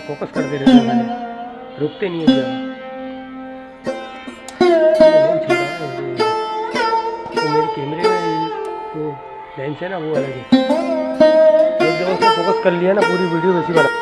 Focus करते रहते हैं, रुकते नहीं है। तो मेरे कैमरे में जो लेंस है ना वो अलग है, एक जगह से फोकस कर लिया ना पूरी वीडियो वैसी बना।